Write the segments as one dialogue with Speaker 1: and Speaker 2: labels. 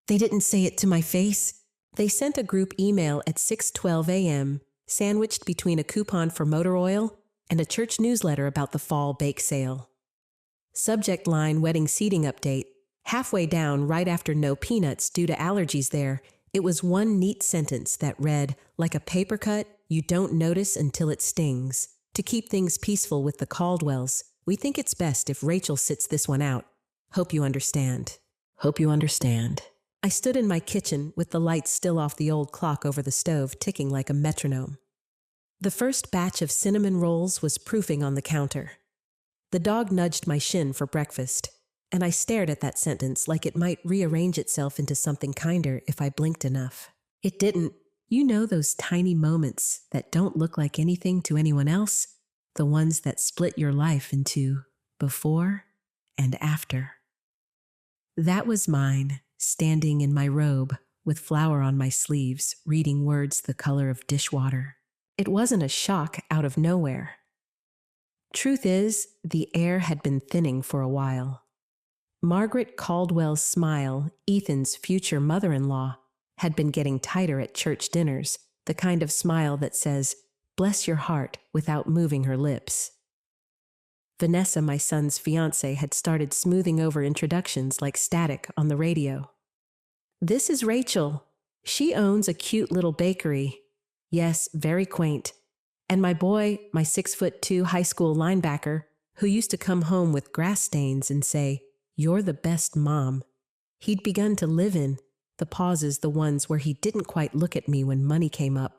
Speaker 1: They didn't say it to my face. They sent a group email at 6:12 a.m., sandwiched between a coupon for motor oil and a church newsletter about the fall bake sale. Subject line wedding seating update. Halfway down, right after no peanuts due to allergies there, it was one neat sentence that read, like a paper cut, you don't notice until it stings. To keep things peaceful with the Caldwells, we think it's best if Rachel sits this one out. Hope you understand. Hope you understand. I stood in my kitchen with the lights still off the old clock over the stove ticking like a metronome. The first batch of cinnamon rolls was proofing on the counter. The dog nudged my shin for breakfast, and I stared at that sentence like it might rearrange itself into something kinder if I blinked enough. It didn't. You know those tiny moments that don't look like anything to anyone else? The ones that split your life into before and after. That was mine, standing in my robe with flour on my sleeves, reading words the color of dishwater. It wasn't a shock out of nowhere. Truth is, the air had been thinning for a while. Margaret Caldwell's smile, Ethan's future mother-in-law, had been getting tighter at church dinners, the kind of smile that says, bless your heart, without moving her lips. Vanessa, my son's fiancée, had started smoothing over introductions like static on the radio. This is Rachel. She owns a cute little bakery. Yes, very quaint. And my boy, my 6'2" high school linebacker, who used to come home with grass stains and say, you're the best mom. He'd begun to live in the pauses, the ones where he didn't quite look at me when money came up,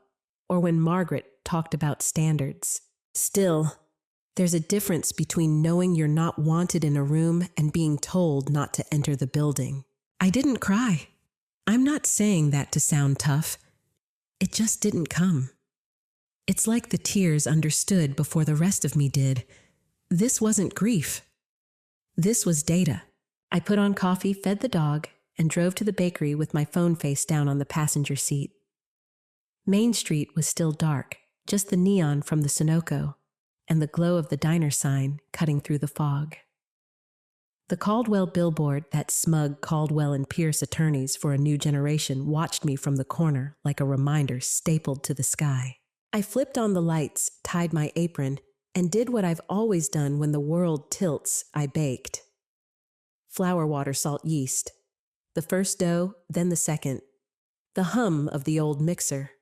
Speaker 1: or when Margaret talked about standards. Still, there's a difference between knowing you're not wanted in a room and being told not to enter the building. I didn't cry. I'm not saying that to sound tough. It just didn't come. It's like the tears understood before the rest of me did. This wasn't grief. This was data. I put on coffee, fed the dog, and drove to the bakery with my phone face down on the passenger seat. Main Street was still dark, just the neon from the Sunoco and the glow of the diner sign cutting through the fog. The Caldwell billboard, that smug Caldwell and Pierce attorneys for a new generation, watched me from the corner like a reminder stapled to the sky. I flipped on the lights, tied my apron, and did what I've always done when the world tilts. I baked. Flour, water, salt, yeast. The first dough, then the second. The hum of the old mixer.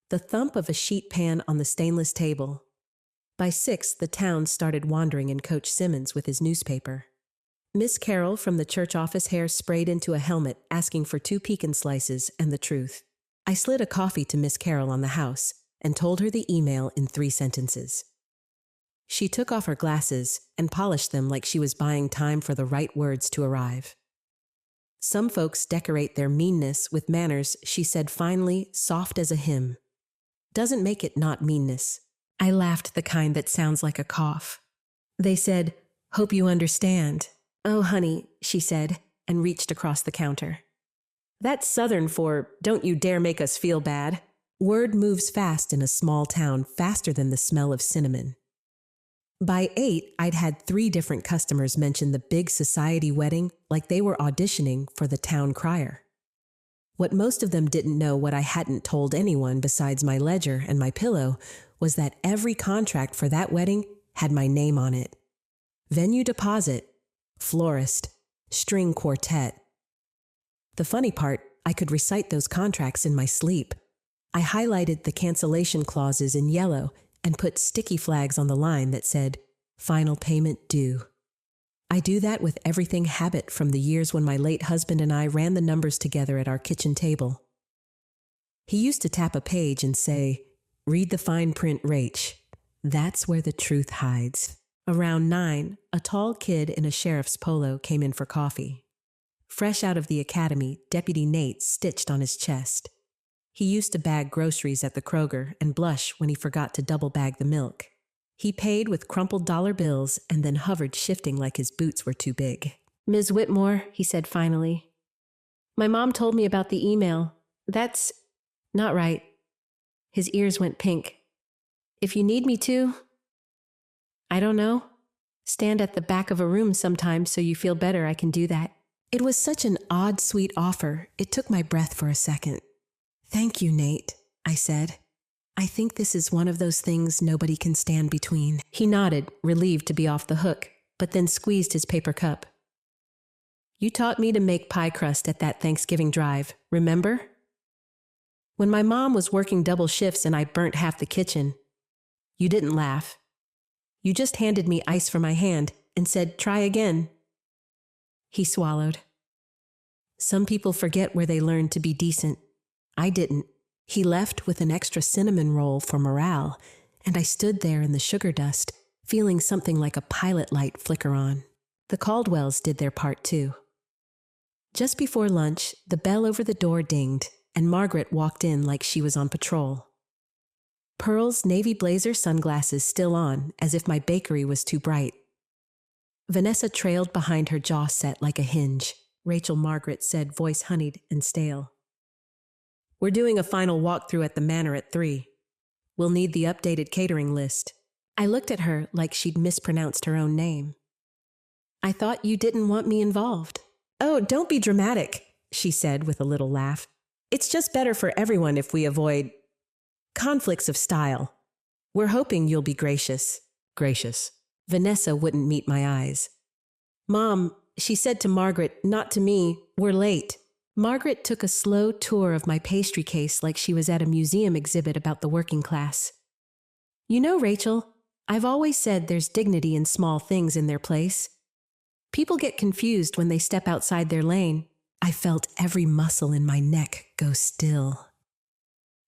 Speaker 1: The thump of a sheet pan on the stainless table. By 6, the town started wandering in Coach Simmons with his newspaper. Miss Carroll from the church office hair sprayed into a helmet, asking for 2 pecan slices and the truth. I slid a coffee to Miss Carroll on the house and told her the email in 3 sentences. She took off her glasses and polished them like she was buying time for the right words to arrive. Some folks decorate their meanness with manners, she said finally, soft as a hymn. Doesn't make it not meanness. I laughed, the kind that sounds like a cough. They said, hope you understand. Oh, honey, she said, and reached across the counter. That's Southern for, don't you dare make us feel bad. Word moves fast in a small town, faster than the smell of cinnamon. By 8, I'd had 3 different customers mention the big society wedding like they were auditioning for the town crier. What most of them didn't know, what I hadn't told anyone besides my ledger and my pillow, was that every contract for that wedding had my name on it. Venue deposit, florist, string quartet. The funny part, I could recite those contracts in my sleep. I highlighted the cancellation clauses in yellow and put sticky flags on the line that said, final payment due. I do that with everything habit from the years when my late husband and I ran the numbers together at our kitchen table. He used to tap a page and say, read the fine print, Rach. That's where the truth hides. Around 9, a tall kid in a sheriff's polo came in for coffee. Fresh out of the academy, Deputy Nate stitched on his chest. He used to bag groceries at the Kroger and blush when he forgot to double bag the milk. He paid with crumpled dollar bills and then hovered, shifting like his boots were too big. Ms. Whitmore, he said finally. My mom told me about the email. That's not right. His ears went pink. If you need me to, I don't know. Stand at the back of a room sometimes so you feel better, I can do that. It was such an odd, sweet offer, it took my breath for a second. "Thank you, Nate," I said. "I think this is one of those things nobody can stand between." He nodded, relieved to be off the hook, but then squeezed his paper cup. "You taught me to make pie crust at that Thanksgiving drive, remember? When my mom was working double shifts and I burnt half the kitchen. You didn't laugh. You just handed me ice for my hand and said, 'Try again.'" He swallowed. "Some people forget where they learned to be decent. I didn't." He left with an extra cinnamon roll for morale, and I stood there in the sugar dust, feeling something like a pilot light flicker on. The Caldwells did their part too. Just before lunch, the bell over the door dinged, and Margaret walked in like she was on patrol. Pearl's navy blazer sunglasses still on, as if my bakery was too bright. Vanessa trailed behind her jaw set like a hinge. Rachel Margaret said, voice honeyed and stale. "We're doing a final walkthrough at the manor at 3. We'll need the updated catering list." I looked at her like she'd mispronounced her own name. "I thought you didn't want me involved." "Oh, don't be dramatic," she said with a little laugh. "It's just better for everyone if we avoid conflicts of style. We're hoping you'll be gracious." Gracious. Vanessa wouldn't meet my eyes. "Mom," she said to Margaret, not to me, "we're late." Margaret took a slow tour of my pastry case like she was at a museum exhibit about the working class. "You know, Rachel, I've always said there's dignity in small things in their place. People get confused when they step outside their lane." I felt every muscle in my neck go still.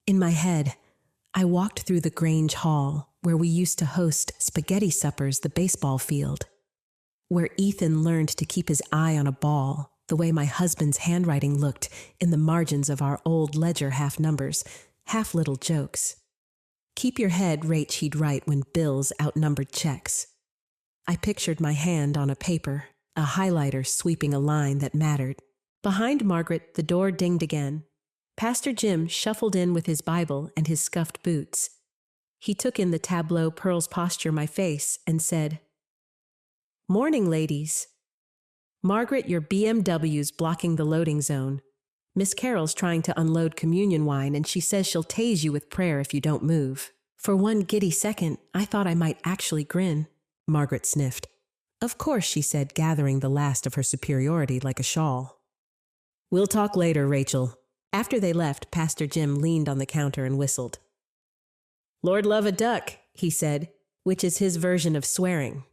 Speaker 1: In my head, I walked through the Grange Hall, where we used to host spaghetti suppers the baseball field, where Ethan learned to keep his eye on a ball, the way my husband's handwriting looked in the margins of our old ledger half numbers, half little jokes. "Keep your head," Rach he'd write when bills outnumbered checks. I pictured my hand on a paper, a highlighter sweeping a line that mattered. Behind Margaret, the door dinged again. Pastor Jim shuffled in with his Bible and his scuffed boots. He took in the tableau Pearl's posture my face and said, "Morning, ladies. Margaret, your BMW's blocking the loading zone. Miss Carol's trying to unload communion wine and she says she'll tase you with prayer if you don't move." For one giddy second, I thought I might actually grin. Margaret sniffed. "Of course," she said, gathering the last of her superiority like a shawl. "We'll talk later, Rachel." After they left, Pastor Jim leaned on the counter and whistled. "Lord love a duck," he said, which is his version of swearing.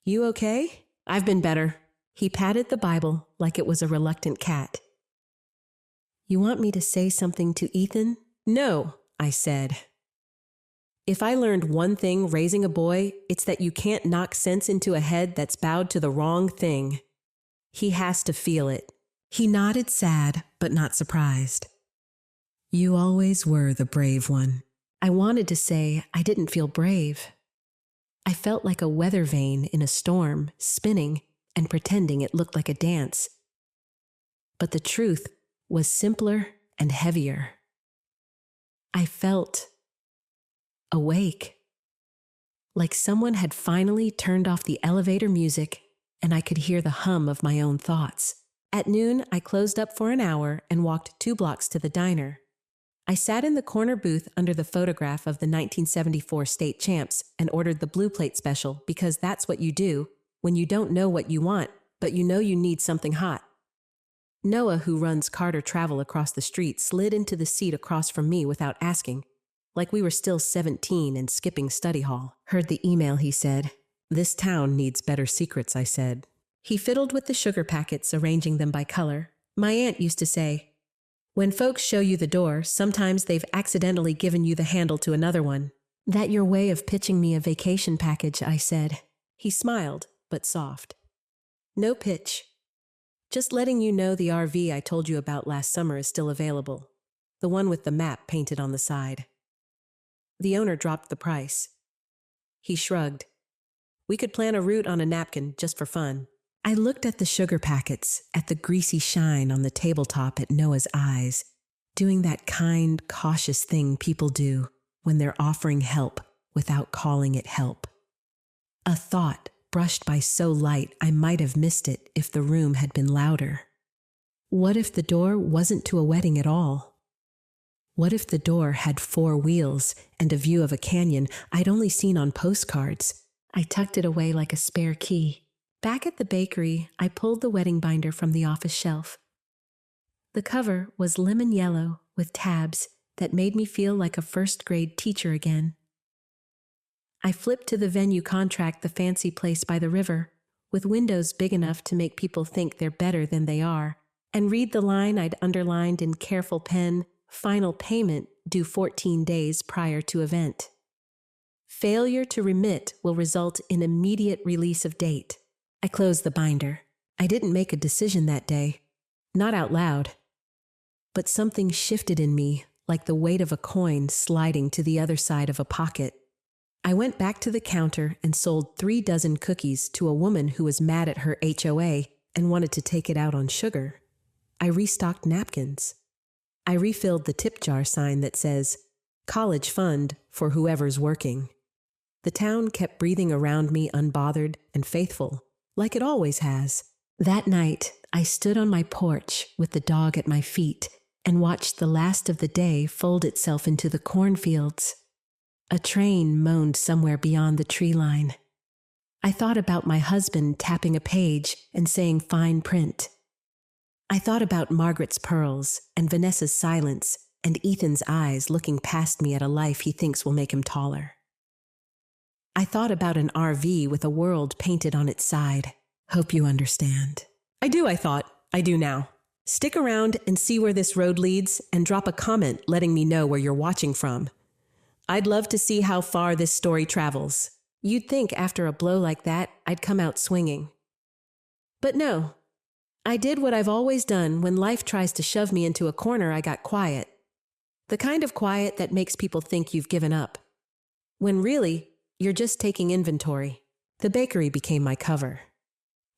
Speaker 1: "You okay?" "I've been better." He patted the Bible like it was a reluctant cat. "You want me to say something to Ethan?" "No," I said. "If I learned one thing raising a boy, it's that you can't knock sense into a head that's bowed to the wrong thing. He has to feel it." He nodded sad, but not surprised. "You always were the brave one." I wanted to say I didn't feel brave. I felt like a weather vane in a storm, spinning and pretending it looked like a dance. But the truth was simpler and heavier. I felt awake, like someone had finally turned off the elevator music and I could hear the hum of my own thoughts. At noon, I closed up for an hour and walked 2 blocks to the diner. I sat in the corner booth under the photograph of the 1974 state champs and ordered the blue plate special because that's what you do when you don't know what you want, but you know you need something hot. Noah, who runs Carter Travel across the street, slid into the seat across from me without asking, like we were still 17 and skipping study hall. "Heard the email," he said. "This town needs better secrets," I said. He fiddled with the sugar packets, arranging them by color. My aunt used to say, "When folks show you the door, sometimes they've accidentally given you the handle to another one." "That your way of pitching me a vacation package," I said. He smiled, but soft. "No pitch. Just letting you know the RV I told you about last summer is still available. The one with the map painted on the side." The owner dropped the price. He shrugged. "We could plan a route on a napkin just for fun." I looked at the sugar packets, at the greasy shine on the tabletop at Noah's eyes, doing that kind, cautious thing people do when they're offering help without calling it help. A thought brushed by so light I might have missed it if the room had been louder. What if the door wasn't to a wedding at all? What if the door had 4 wheels and a view of a canyon I'd only seen on postcards? I tucked it away like a spare key. Back at the bakery, I pulled the wedding binder from the office shelf. The cover was lemon yellow with tabs that made me feel like a first-grade teacher again. I flipped to the venue contract, the fancy place by the river, with windows big enough to make people think they're better than they are, and read the line I'd underlined in careful pen, final payment due 14 days prior to event. Failure to remit will result in immediate release of date. I closed the binder. I didn't make a decision that day, not out loud. But something shifted in me, like the weight of a coin sliding to the other side of a pocket. I went back to the counter and sold 3 dozen cookies to a woman who was mad at her HOA and wanted to take it out on sugar. I restocked napkins. I refilled the tip jar sign that says, "College fund for whoever's working." The town kept breathing around me unbothered and faithful, like it always has. That night, I stood on my porch with the dog at my feet and watched the last of the day fold itself into the cornfields. A train moaned somewhere beyond the tree line. I thought about my husband tapping a page and saying fine print. I thought about Margaret's pearls and Vanessa's silence and Ethan's eyes looking past me at a life he thinks will make him taller. I thought about an RV with a world painted on its side. Hope you understand. I do, I thought. I do now. Stick around and see where this road leads and drop a comment letting me know where you're watching from. I'd love to see how far this story travels. You'd think after a blow like that, I'd come out swinging. But no. I did what I've always done when life tries to shove me into a corner. I got quiet. The kind of quiet that makes people think you've given up. When really, you're just taking inventory. The bakery became my cover.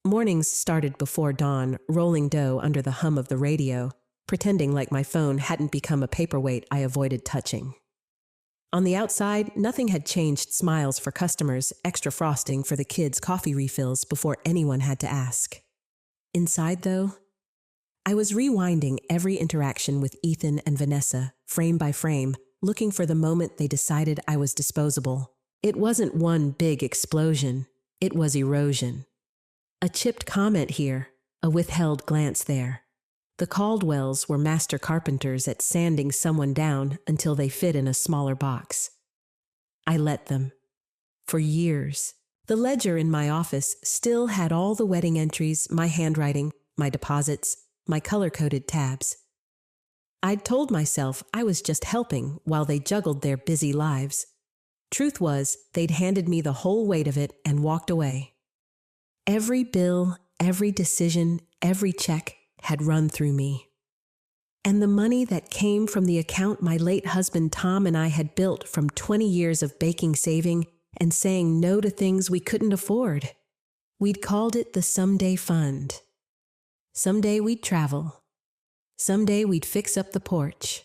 Speaker 1: Mornings started before dawn, rolling dough under the hum of the radio, pretending like my phone hadn't become a paperweight I avoided touching. On the outside, nothing had changed. Smiles for customers, extra frosting for the kids' coffee refills before anyone had to ask. Inside, though, I was rewinding every interaction with Ethan and Vanessa, frame by frame, looking for the moment they decided I was disposable. It wasn't one big explosion. It was erosion. A chipped comment here, a withheld glance there. The Caldwells were master carpenters at sanding someone down until they fit in a smaller box. I let them. For years. The ledger in my office still had all the wedding entries, my handwriting, my deposits, my color-coded tabs. I'd told myself I was just helping while they juggled their busy lives. Truth was, they'd handed me the whole weight of it and walked away. Every bill, every decision, every check had run through me. And the money that came from the account my late husband Tom and I had built from 20 years of baking, saving, and saying no to things we couldn't afford. We'd called it the Someday Fund. Someday we'd travel. Someday we'd fix up the porch.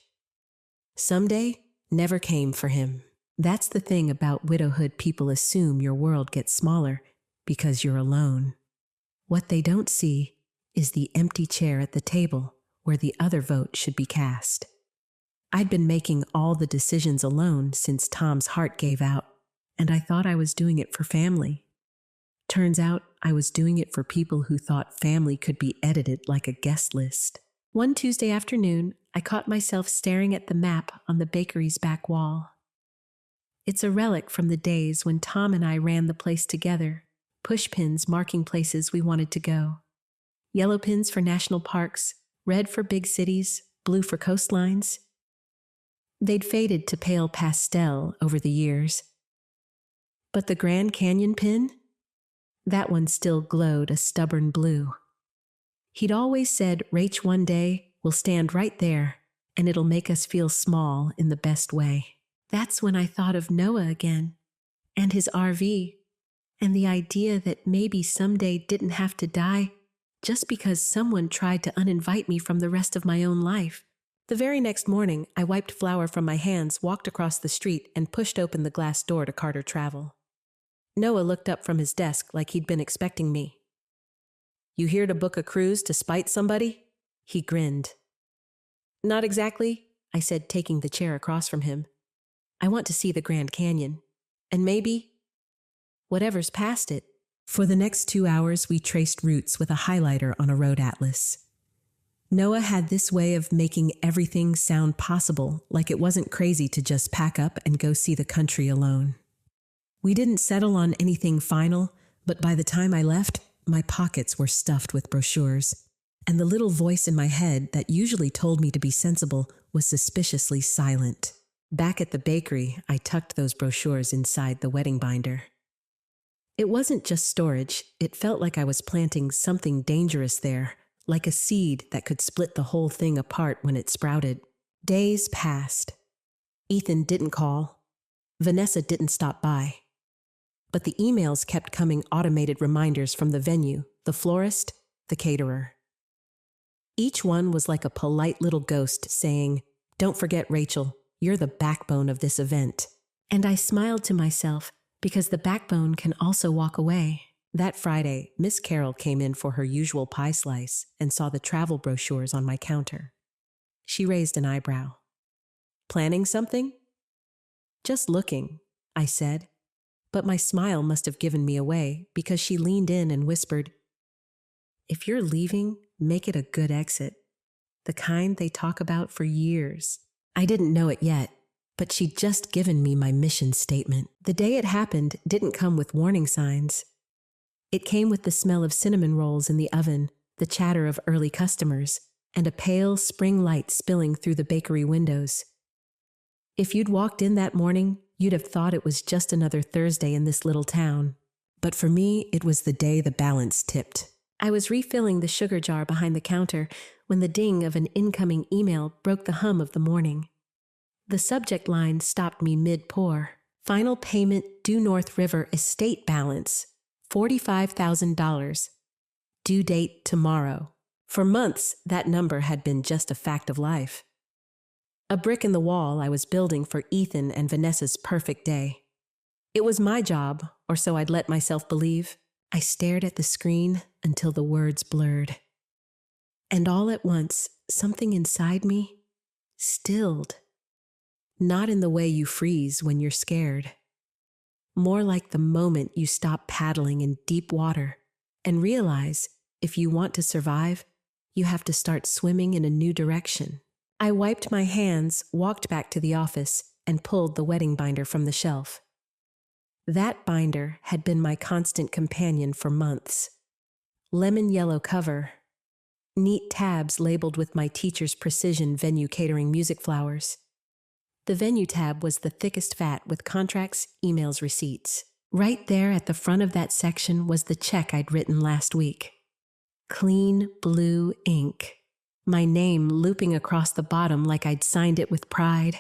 Speaker 1: Someday never came for him. That's the thing about widowhood. People assume your world gets smaller because you're alone. What they don't see is the empty chair at the table where the other vote should be cast. I'd been making all the decisions alone since Tom's heart gave out, and I thought I was doing it for family. Turns out I was doing it for people who thought family could be edited like a guest list. One Tuesday afternoon, I caught myself staring at the map on the bakery's back wall. It's a relic from the days when Tom and I ran the place together, push pins marking places we wanted to go. Yellow pins for national parks, red for big cities, blue for coastlines. They'd faded to pale pastel over the years. But the Grand Canyon pin? That one still glowed a stubborn blue. He'd always said, "Rach, one day will stand right there, and it'll make us feel small in the best way." That's when I thought of Noah again, and his RV, and the idea that maybe someday didn't have to die just because someone tried to uninvite me from the rest of my own life. The very next morning, I wiped flour from my hands, walked across the street, and pushed open the glass door to Carter Travel. Noah looked up from his desk like he'd been expecting me. "You here to book a cruise to spite somebody?" He grinned. "Not exactly," I said, taking the chair across from him. "I want to see the Grand Canyon. And maybe whatever's past it." For the next 2 hours, we traced routes with a highlighter on a road atlas. Noah had this way of making everything sound possible, like it wasn't crazy to just pack up and go see the country alone. We didn't settle on anything final, but by the time I left, my pockets were stuffed with brochures, and the little voice in my head that usually told me to be sensible was suspiciously silent. Back at the bakery, I tucked those brochures inside the wedding binder. It wasn't just storage, it felt like I was planting something dangerous there, like a seed that could split the whole thing apart when it sprouted. Days passed. Ethan didn't call. Vanessa didn't stop by. But the emails kept coming, automated reminders from the venue, the florist, the caterer. Each one was like a polite little ghost saying, "Don't forget, Rachel, you're the backbone of this event." And I smiled to myself, because the backbone can also walk away. That Friday, Miss Carroll came in for her usual pie slice and saw the travel brochures on my counter. She raised an eyebrow. "Planning something?" "Just looking," I said, but my smile must have given me away because she leaned in and whispered, "If you're leaving, make it a good exit. The kind they talk about for years." I didn't know it yet, but she'd just given me my mission statement. The day it happened didn't come with warning signs. It came with the smell of cinnamon rolls in the oven, the chatter of early customers, and a pale spring light spilling through the bakery windows. If you'd walked in that morning, you'd have thought it was just another Thursday in this little town. But for me, it was the day the balance tipped. I was refilling the sugar jar behind the counter when the ding of an incoming email broke the hum of the morning. The subject line stopped me mid-pour. "Final payment due North River estate balance, $45,000. Due date tomorrow." For months, that number had been just a fact of life. A brick in the wall I was building for Ethan and Vanessa's perfect day. It was my job, or so I'd let myself believe. I stared at the screen until the words blurred. And all at once, something inside me stilled. Not in the way you freeze when you're scared. More like the moment you stop paddling in deep water and realize if you want to survive, you have to start swimming in a new direction. I wiped my hands, walked back to the office, and pulled the wedding binder from the shelf. That binder had been my constant companion for months. Lemon yellow cover, neat tabs labeled with my teacher's precision venue catering music flowers. The venue tab was the thickest fat with contracts, emails, receipts. Right there at the front of that section was the check I'd written last week. Clean blue ink. My name looping across the bottom like I'd signed it with pride.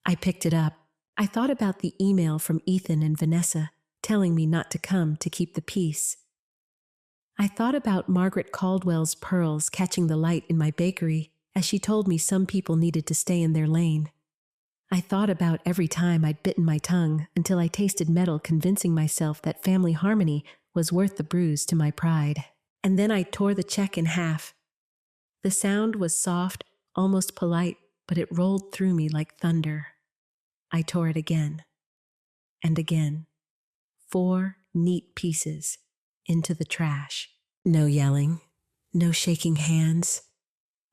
Speaker 1: I picked it up. I thought about the email from Ethan and Vanessa telling me not to come to keep the peace. I thought about Margaret Caldwell's pearls catching the light in my bakery as she told me some people needed to stay in their lane. I thought about every time I'd bitten my tongue until I tasted metal, convincing myself that family harmony was worth the bruise to my pride. And then I tore the check in half. The sound was soft, almost polite, but it rolled through me like thunder. I tore it again and again. 4 neat pieces into the trash. No yelling, no shaking hands,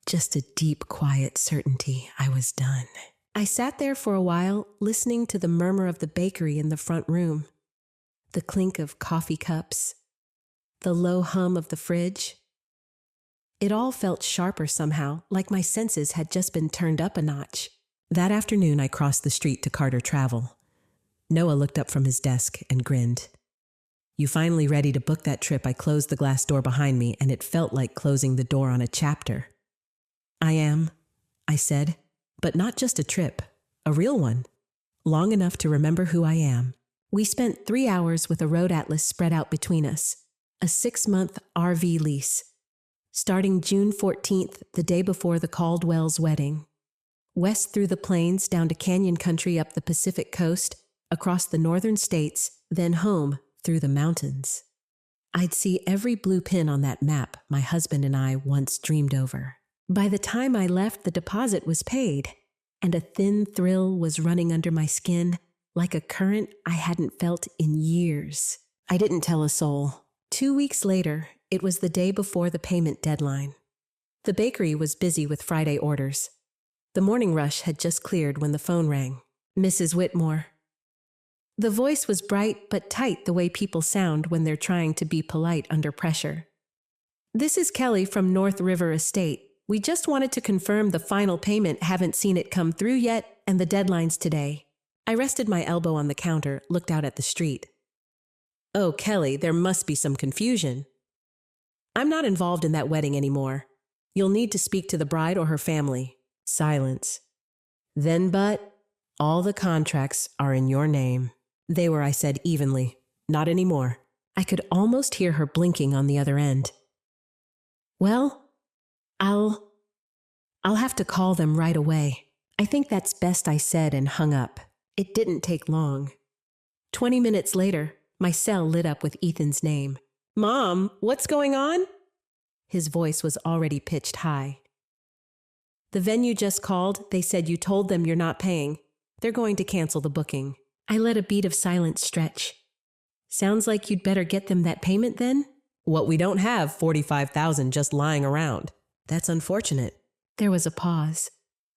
Speaker 1: just a deep, quiet certainty I was done. I sat there for a while, listening to the murmur of the bakery in the front room, the clink of coffee cups, the low hum of the fridge. It all felt sharper somehow, like my senses had just been turned up a notch. That afternoon, I crossed the street to Carter Travel. Noah looked up from his desk and grinned. "You finally ready to book that trip?" I closed the glass door behind me, and it felt like closing the door on a chapter. "I am," I said. But not just a trip, a real one, long enough to remember who I am. We spent 3 hours with a road atlas spread out between us, a 6-month RV lease, starting June 14th, the day before the Caldwell's wedding. West through the plains, down to canyon country up the Pacific coast, across the northern states, then home through the mountains. I'd see every blue pin on that map my husband and I once dreamed over. By the time I left, the deposit was paid, and a thin thrill was running under my skin like a current I hadn't felt in years. I didn't tell a soul. 2 weeks later, it was the day before the payment deadline. The bakery was busy with Friday orders. The morning rush had just cleared when the phone rang. Mrs. Whitmore. The voice was bright but tight, the way people sound when they're trying to be polite under pressure. This is Kelly from North River Estate. We just wanted to confirm the final payment, haven't seen it come through yet, and the deadline's today. I rested my elbow on the counter, looked out at the street. Oh, Kelly, there must be some confusion. I'm not involved in that wedding anymore. You'll need to speak to the bride or her family. Silence. Then, but, all the contracts are in your name. They were, I said evenly. Not anymore. I could almost hear her blinking on the other end. Well, I'll have to call them right away. I think that's best, I said and hung up. It didn't take long. 20 minutes later, my cell lit up with Ethan's name. Mom, what's going on? His voice was already pitched high. The venue just called. They said you told them you're not paying. They're going to cancel the booking. I let a beat of silence stretch. Sounds like you'd better get them that payment then? What, we don't have $45,000 just lying around. That's unfortunate. There was a pause.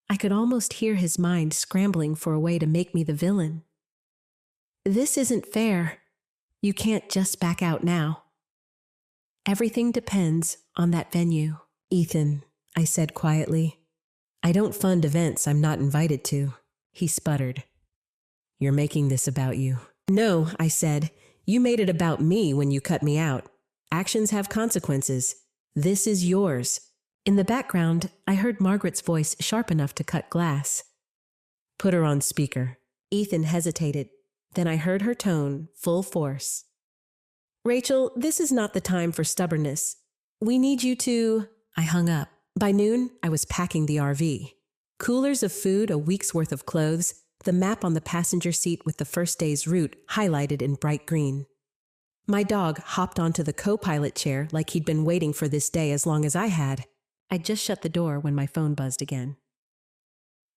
Speaker 1: I could almost hear his mind scrambling for a way to make me the villain. This isn't fair. You can't just back out now. Everything depends on that venue. Ethan, I said quietly. I don't fund events I'm not invited to. He sputtered. You're making this about you. No, I said. You made it about me when you cut me out. Actions have consequences. This is yours. In the background, I heard Margaret's voice sharp enough to cut glass. Put her on speaker. Ethan hesitated. Then I heard her tone, full force. Rachel, this is not the time for stubbornness. We need you to... I hung up. By noon, I was packing the RV. Coolers of food, a week's worth of clothes, the map on the passenger seat with the first day's route highlighted in bright green. My dog hopped onto the co-pilot chair like he'd been waiting for this day as long as I had. I'd just shut the door when my phone buzzed again.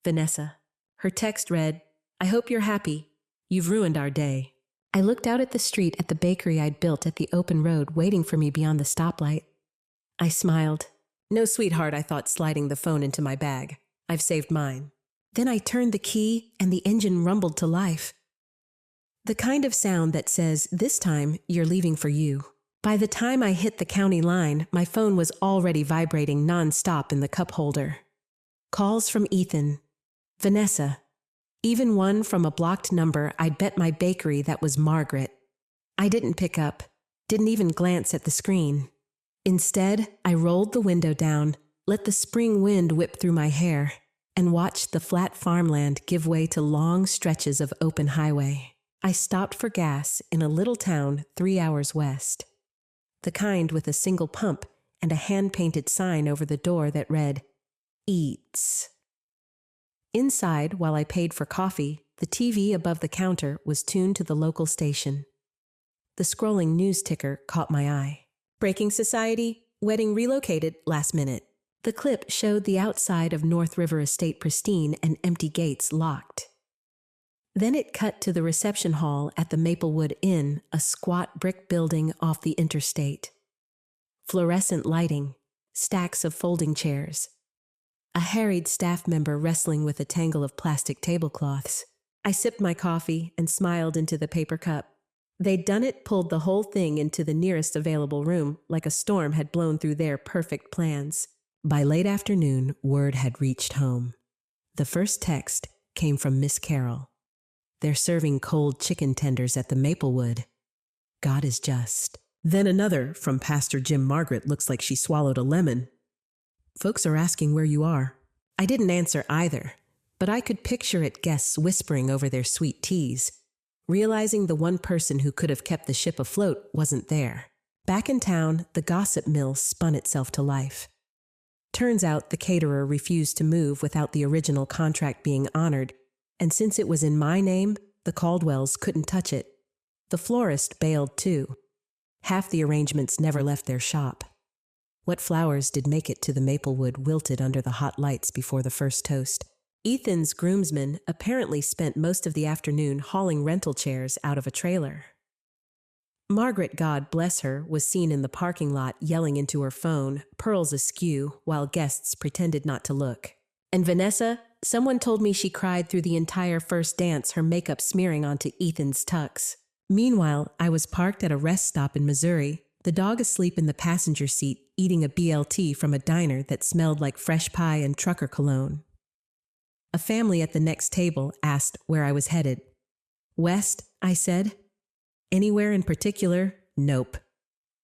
Speaker 1: Vanessa. Her text read, I hope you're happy. You've ruined our day. I looked out at the street at the bakery I'd built at the open road waiting for me beyond the stoplight. I smiled. No, sweetheart, I thought, sliding the phone into my bag. I've saved mine. Then I turned the key and the engine rumbled to life. The kind of sound that says, this time, you're leaving for you. By the time I hit the county line, my phone was already vibrating nonstop in the cup holder. Calls from Ethan. Vanessa. Even one from a blocked number I'd bet my bakery that was Margaret. I didn't pick up, didn't even glance at the screen. Instead, I rolled the window down, let the spring wind whip through my hair, and watched the flat farmland give way to long stretches of open highway. I stopped for gas in a little town 3 hours west. The kind with a single pump and a hand-painted sign over the door that read, Eats. Inside, while I paid for coffee, the TV above the counter was tuned to the local station. The scrolling news ticker caught my eye. Breaking Society, wedding relocated last minute. The clip showed the outside of North River Estate pristine and empty gates locked. Then it cut to the reception hall at the Maplewood Inn, a squat brick building off the interstate. Fluorescent lighting, stacks of folding chairs. A harried staff member wrestling with a tangle of plastic tablecloths. I sipped my coffee and smiled into the paper cup. They'd done it, pulled the whole thing into the nearest available room, like a storm had blown through their perfect plans. By late afternoon, word had reached home. The first text came from Miss Carroll. They're serving cold chicken tenders at the Maplewood. God is just. Then another from Pastor Jim. Margaret looks like she swallowed a lemon. Folks are asking where you are. I didn't answer either, but I could picture it guests whispering over their sweet teas, realizing the one person who could have kept the ship afloat wasn't there. Back in town, the gossip mill spun itself to life. Turns out the caterer refused to move without the original contract being honored, and since it was in my name, The Caldwells couldn't touch it. The florist bailed too. Half the arrangements never left their shop. What flowers did make it to the Maplewood wilted under the hot lights before the first toast. Ethan's groomsmen apparently spent most of the afternoon hauling rental chairs out of a trailer. Margaret, God bless her, was seen in the parking lot yelling into her phone, pearls askew, while guests pretended not to look. And Vanessa, someone told me she cried through the entire first dance, her makeup smearing onto Ethan's tux. Meanwhile, I was parked at a rest stop in Missouri, the dog asleep in the passenger seat, eating a BLT from a diner that smelled like fresh pie and trucker cologne. A family at the next table asked where I was headed. West, I said. Anywhere in particular? Nope.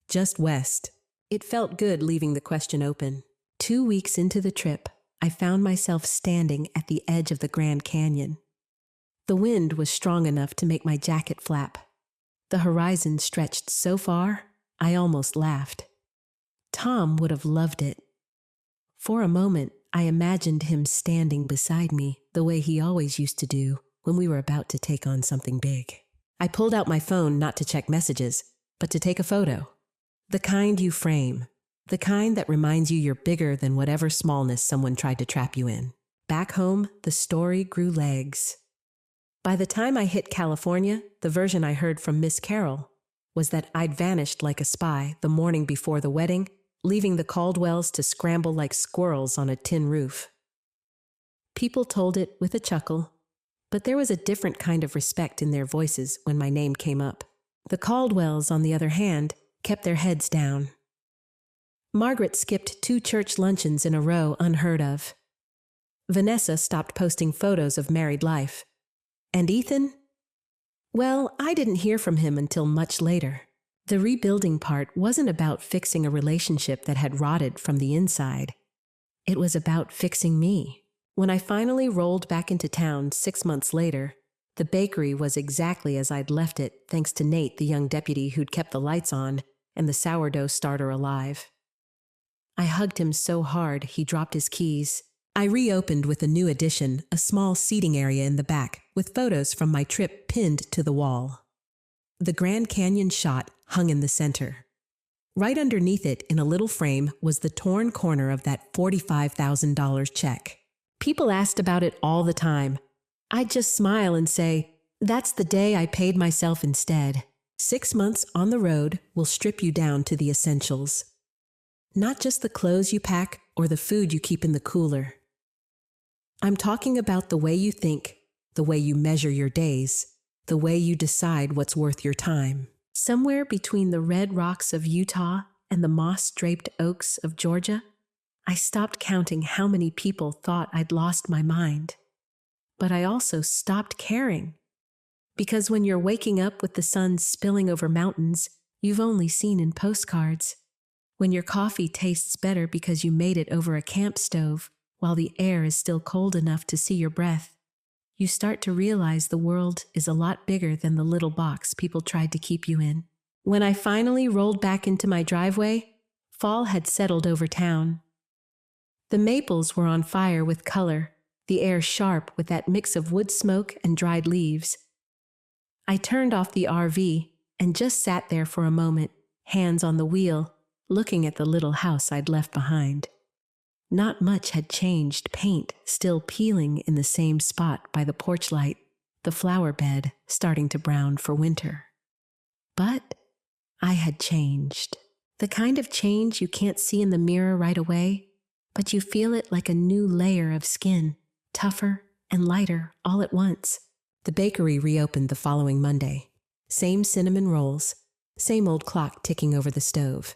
Speaker 1: Just west. It felt good leaving the question open. 2 weeks into the trip, I found myself standing at the edge of the Grand Canyon. The wind was strong enough to make my jacket flap. The horizon stretched so far, I almost laughed. Tom would have loved it. For a moment, I imagined him standing beside me the way he always used to do when we were about to take on something big. I pulled out my phone not to check messages, but to take a photo. The kind you frame. The kind that reminds you you're bigger than whatever smallness someone tried to trap you in. Back home, the story grew legs. By the time I hit California, the version I heard from Miss Carroll was that I'd vanished like a spy the morning before the wedding, leaving the Caldwells to scramble like squirrels on a tin roof. People told it with a chuckle, but there was a different kind of respect in their voices when my name came up. The Caldwells, on the other hand, kept their heads down. Margaret skipped 2 church luncheons in a row unheard of. Vanessa stopped posting photos of married life. And Ethan? Well, I didn't hear from him until much later. The rebuilding part wasn't about fixing a relationship that had rotted from the inside. It was about fixing me. When I finally rolled back into town 6 months later, the bakery was exactly as I'd left it, thanks to Nate, the young deputy who'd kept the lights on and the sourdough starter alive. I hugged him so hard he dropped his keys. I reopened with a new addition, a small seating area in the back, with photos from my trip pinned to the wall. The Grand Canyon shot hung in the center. Right underneath it, in a little frame, was the torn corner of that $45,000 check. People asked about it all the time. I'd just smile and say, that's the day I paid myself instead. 6 months on the road will strip you down to the essentials. Not just the clothes you pack or the food you keep in the cooler. I'm talking about the way you think, the way you measure your days, the way you decide what's worth your time. Somewhere between the red rocks of Utah and the moss-draped oaks of Georgia, I stopped counting how many people thought I'd lost my mind. But I also stopped caring. Because when you're waking up with the sun spilling over mountains you've only seen in postcards, when your coffee tastes better because you made it over a camp stove while the air is still cold enough to see your breath, you start to realize the world is a lot bigger than the little box people tried to keep you in. When I finally rolled back into my driveway, fall had settled over town. The maples were on fire with color, the air sharp with that mix of wood smoke and dried leaves. I turned off the RV and just sat there for a moment, hands on the wheel, looking at the little house I'd left behind. Not much had changed, paint still peeling in the same spot by the porch light, the flower bed starting to brown for winter. But I had changed. The kind of change you can't see in the mirror right away, but you feel it like a new layer of skin, tougher and lighter all at once. The bakery reopened the following Monday. Same cinnamon rolls, same old clock ticking over the stove.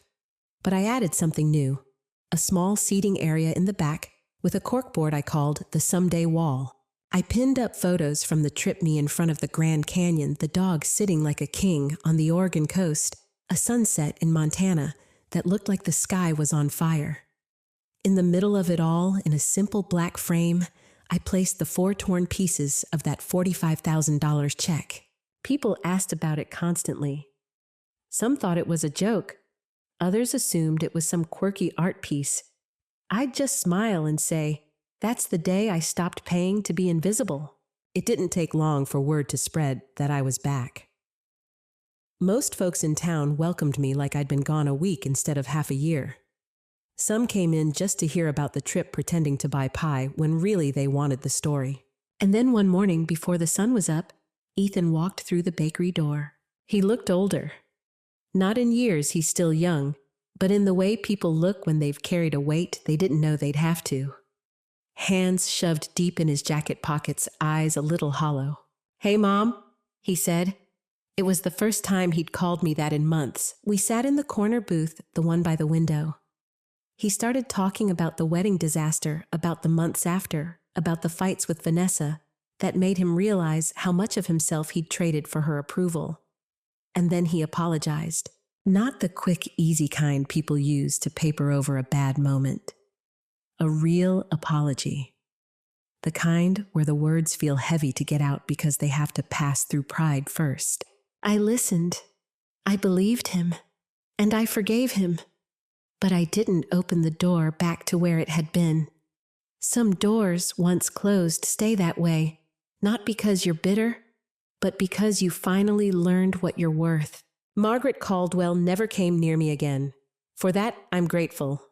Speaker 1: But I added something new. A small seating area in the back with a corkboard I called the Someday Wall. I pinned up photos from the trip, me in front of the Grand Canyon, the dog sitting like a king on the Oregon coast, a sunset in Montana that looked like the sky was on fire. In the middle of it all, in a simple black frame, I placed the 4 torn pieces of that $45,000 check. People asked about it constantly. Some thought it was a joke. Others assumed it was some quirky art piece. I'd just smile and say, that's the day I stopped paying to be invisible. It didn't take long for word to spread that I was back. Most folks in town welcomed me like I'd been gone a week instead of half a year. Some came in just to hear about the trip, pretending to buy pie when really they wanted the story. And then one morning before the sun was up, Ethan walked through the bakery door. He looked older. Not in years, he's still young, but in the way people look when they've carried a weight they didn't know they'd have to. Hands shoved deep in his jacket pockets, eyes a little hollow. "Hey, Mom," he said. It was the first time he'd called me that in months. We sat in the corner booth, the one by the window. He started talking about the wedding disaster, about the months after, about the fights with Vanessa that made him realize how much of himself he'd traded for her approval. And then he apologized. Not the quick, easy kind people use to paper over a bad moment. A real apology. The kind where the words feel heavy to get out because they have to pass through pride first. I listened. I believed him. And I forgave him. But I didn't open the door back to where it had been. Some doors, once closed, stay that way, not because you're bitter, but because you finally learned what you're worth. Margaret Caldwell never came near me again. For that, I'm grateful.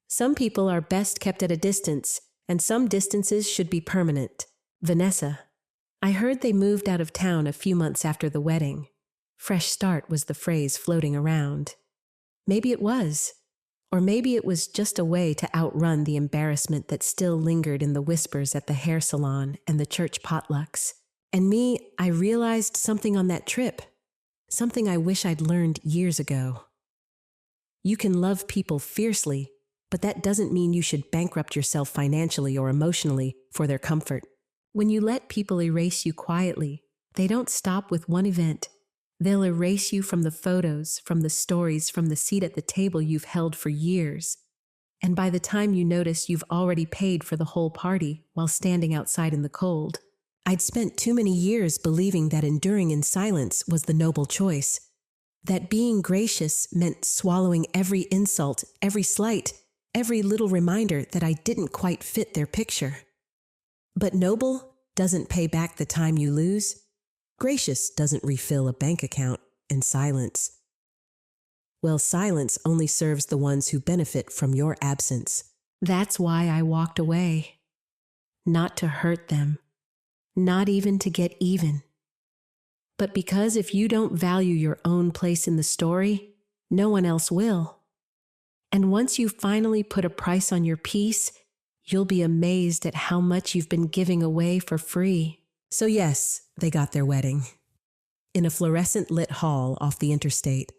Speaker 1: Some people are best kept at a distance, and some distances should be permanent. Vanessa. I heard they moved out of town a few months after the wedding. Fresh start was the phrase floating around. Maybe it was. Or maybe it was just a way to outrun the embarrassment that still lingered in the whispers at the hair salon and the church potlucks. And me, I realized something on that trip. Something I wish I'd learned years ago. You can love people fiercely, but that doesn't mean you should bankrupt yourself financially or emotionally for their comfort. When you let people erase you quietly, they don't stop with one event. They'll erase you from the photos, from the stories, from the seat at the table you've held for years. And by the time you notice, you've already paid for the whole party while standing outside in the cold. I'd spent too many years believing that enduring in silence was the noble choice. That being gracious meant swallowing every insult, every slight, every little reminder that I didn't quite fit their picture. But noble doesn't pay back the time you lose. Gracious doesn't refill a bank account, and silence. Well, silence only serves the ones who benefit from your absence. That's why I walked away. Not to hurt them. Not even to get even. But because if you don't value your own place in the story, no one else will. And once you finally put a price on your peace, you'll be amazed at how much you've been giving away for free. So yes, they got their wedding. In a fluorescent lit hall off the interstate.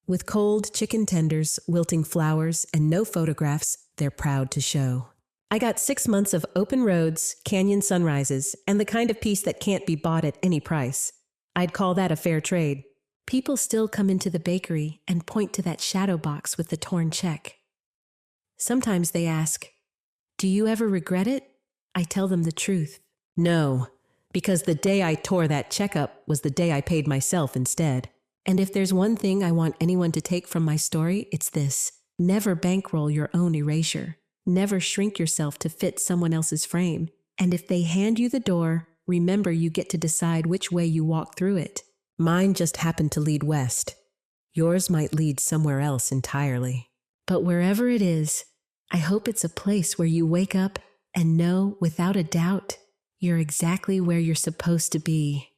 Speaker 1: With cold chicken tenders, wilting flowers, and no photographs they're proud to show. I got 6 months of open roads, canyon sunrises, and the kind of peace that can't be bought at any price. I'd call that a fair trade. People still come into the bakery and point to that shadow box with the torn check. Sometimes they ask, "Do you ever regret it?" I tell them the truth. No. Because the day I tore that check up was the day I paid myself instead. And if there's one thing I want anyone to take from my story, it's this. Never bankroll your own erasure. Never shrink yourself to fit someone else's frame. And if they hand you the door, remember you get to decide which way you walk through it. Mine just happened to lead west. Yours might lead somewhere else entirely. But wherever it is, I hope it's a place where you wake up and know without a doubt you're exactly where you're supposed to be.